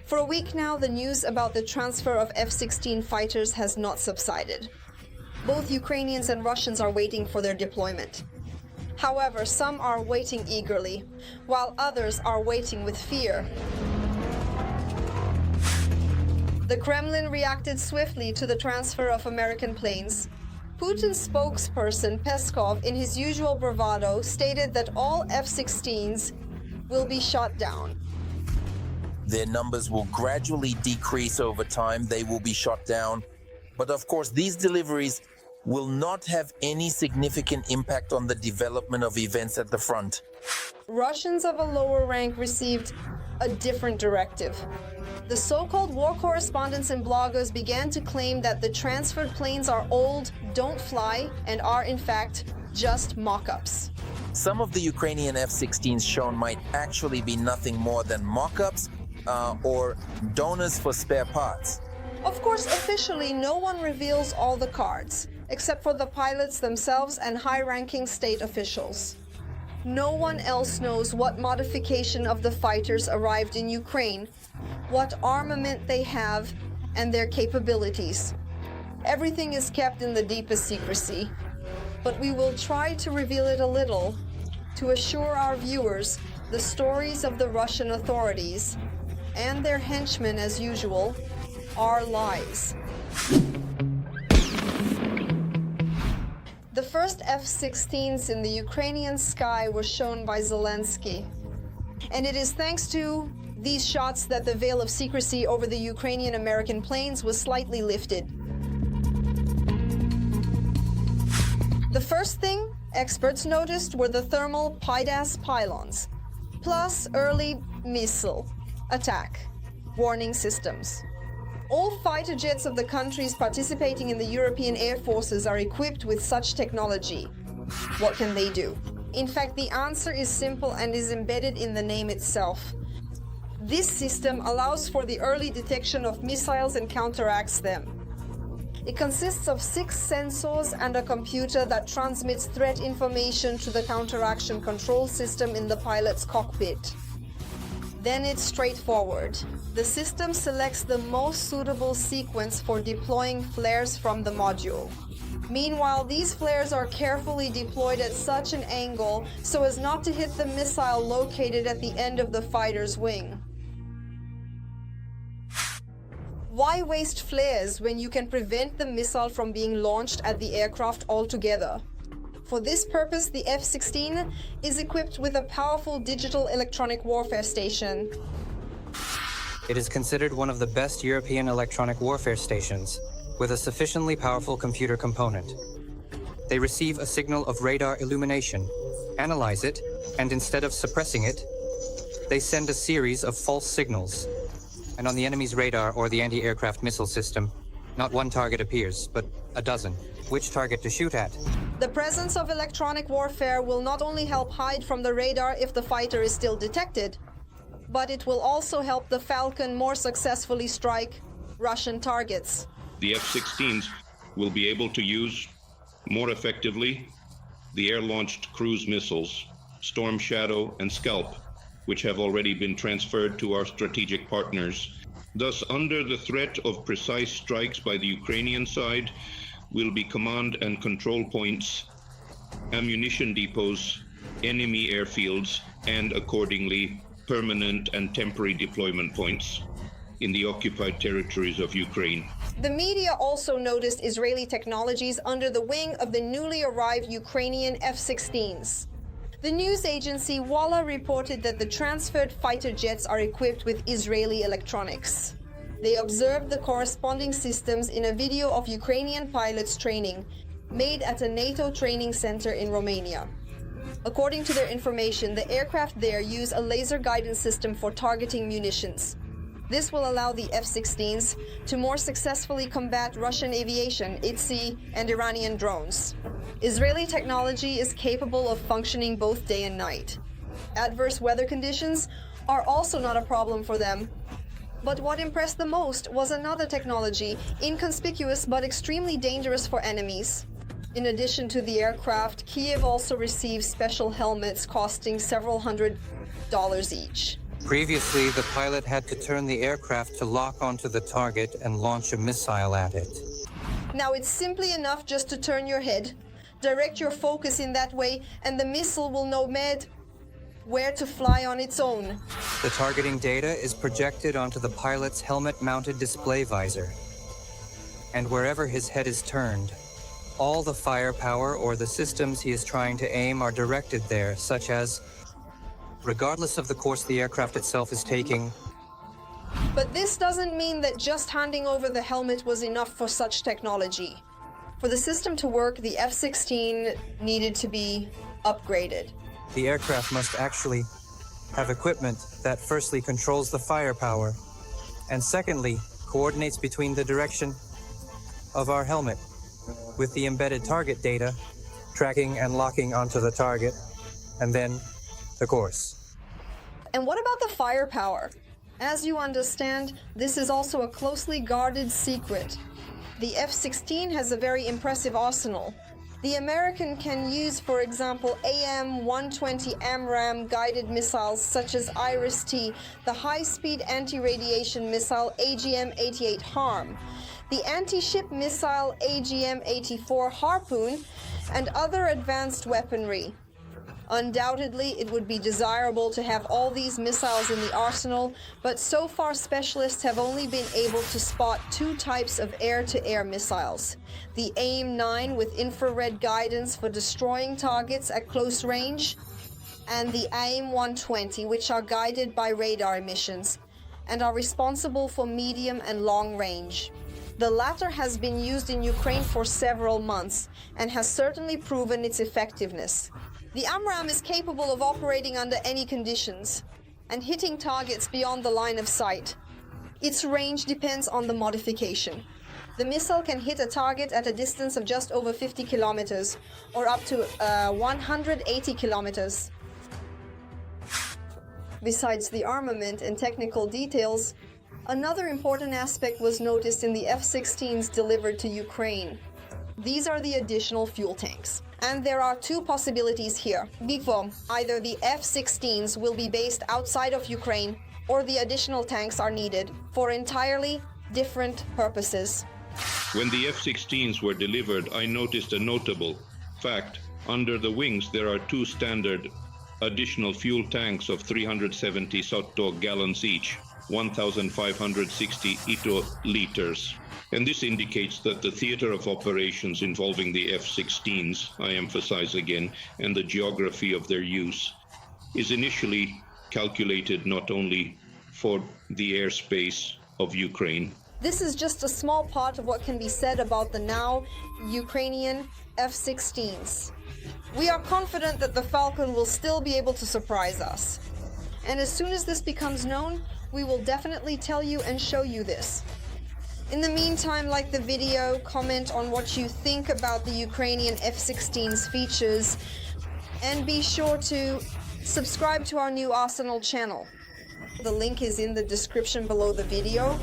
For a week now, the news about the transfer of F-16 fighters has not subsided. Both Ukrainians and Russians are waiting for their deployment. However, some are waiting eagerly, while others are waiting with fear. The Kremlin reacted swiftly to the transfer of American planes. Putin's spokesperson, Peskov, in his usual bravado, stated that all F-16s will be shot down. Their numbers will gradually decrease over time. They will be shot down. But of course, these deliveries will not have any significant impact on the development of events at the front. Russians of a lower rank received a different directive. The so-called war correspondents and bloggers began to claim that the transferred planes are old, don't fly, and are in fact just mock-ups. Some of the Ukrainian F-16s shown might actually be nothing more than mock-ups or donors for spare parts. Of course, officially, no one reveals all the cards, except for the pilots themselves and high-ranking state officials. No one else knows what modification of the fighters arrived in Ukraine, what armament they have, and their capabilities. Everything is kept in the deepest secrecy, but we will try to reveal it a little to assure our viewers the stories of the Russian authorities and their henchmen, as usual, are lies. The first F-16s in the Ukrainian sky were shown by Zelensky. And it is thanks to these shots that the veil of secrecy over the Ukrainian-American planes was slightly lifted. The first thing experts noticed were the thermal PIDAS pylons, plus early missile attack warning systems. All fighter jets of the countries participating in the European air forces are equipped with such technology. What can they do? In fact, the answer is simple and is embedded in the name itself. This system allows for the early detection of missiles and counteracts them. It consists of 6 sensors and a computer that transmits threat information to the counteraction control system in the pilot's cockpit. Then it's straightforward. The system selects the most suitable sequence for deploying flares from the module. Meanwhile, these flares are carefully deployed at such an angle so as not to hit the missile located at the end of the fighter's wing. Why waste flares when you can prevent the missile from being launched at the aircraft altogether? For this purpose, the F-16 is equipped with a powerful digital electronic warfare station. It is considered one of the best European electronic warfare stations, with a sufficiently powerful computer component. They receive a signal of radar illumination, analyze it, and instead of suppressing it, they send a series of false signals. And on the enemy's radar or the anti-aircraft missile system, not one target appears, but a dozen. Which target to shoot at? The presence of electronic warfare will not only help hide from the radar if the fighter is still detected, but it will also help the Falcon more successfully strike Russian targets. The F-16s will be able to use more effectively the air-launched cruise missiles, Storm Shadow and Scalp, which have already been transferred to our strategic partners. Thus, under the threat of precise strikes by the Ukrainian side, will be command and control points, ammunition depots, enemy airfields, and accordingly, permanent and temporary deployment points in the occupied territories of Ukraine. The media also noticed Israeli technologies under the wing of the newly arrived Ukrainian F-16s. The news agency Walla reported that the transferred fighter jets are equipped with Israeli electronics. They observed the corresponding systems in a video of Ukrainian pilots training, made at a NATO training center in Romania. According to their information, the aircraft there use a laser guidance system for targeting munitions. This will allow the F-16s to more successfully combat Russian aviation, ITSI, and Iranian drones. Israeli technology is capable of functioning both day and night. Adverse weather conditions are also not a problem for them. But what impressed the most was another technology, inconspicuous but extremely dangerous for enemies. In addition to the aircraft, Kiev also received special helmets costing several $100s each. Previously, the pilot had to turn the aircraft to lock onto the target and launch a missile at it. Now it's simply enough just to turn your head, direct your focus in that way, and the missile will know where to fly on its own. The targeting data is projected onto the pilot's helmet-mounted display visor. And wherever his head is turned, all the firepower or the systems he is trying to aim are directed there, such as, regardless of the course the aircraft itself is taking. But this doesn't mean that just handing over the helmet was enough for such technology. For the system to work, the F-16 needed to be upgraded. The aircraft must actually have equipment that firstly controls the firepower, and secondly, coordinates between the direction of our helmet with the embedded target data, tracking and locking onto the target, and then the course. And what about the firepower? As you understand, this is also a closely guarded secret. The F-16 has a very impressive arsenal. The American can use, for example, AM-120 AMRAAM guided missiles such as IRIS-T, the high-speed anti-radiation missile AGM-88 HARM, the anti-ship missile AGM-84 Harpoon, and other advanced weaponry. Undoubtedly, it would be desirable to have all these missiles in the arsenal, but so far specialists have only been able to spot two types of air-to-air missiles. The AIM-9 with infrared guidance for destroying targets at close range, and the AIM-120, which are guided by radar emissions, and are responsible for medium and long range. The latter has been used in Ukraine for several months, and has certainly proven its effectiveness. The AMRAAM is capable of operating under any conditions and hitting targets beyond the line of sight. Its range depends on the modification. The missile can hit a target at a distance of just over 50 kilometers or up to 180 kilometers. Besides the armament and technical details, another important aspect was noticed in the F-16s delivered to Ukraine. These are the additional fuel tanks. And there are two possibilities here. Before, either the F-16s will be based outside of Ukraine, or the additional tanks are needed for entirely different purposes. When the F-16s were delivered, I noticed a notable fact. Under the wings, there are two standard additional fuel tanks of 370 Sotto gallons each, 1,560 Ito liters. And this indicates that the theater of operations involving the F-16s, I emphasize again, and the geography of their use, is initially calculated not only for the airspace of Ukraine. This is just a small part of what can be said about the now Ukrainian F-16s. We are confident that the Falcon will still be able to surprise us. And as soon as this becomes known, we will definitely tell you and show you this. In the meantime, like the video, comment on what you think about the Ukrainian F-16's features, and be sure to subscribe to our new Arsenal channel. The link is in the description below the video.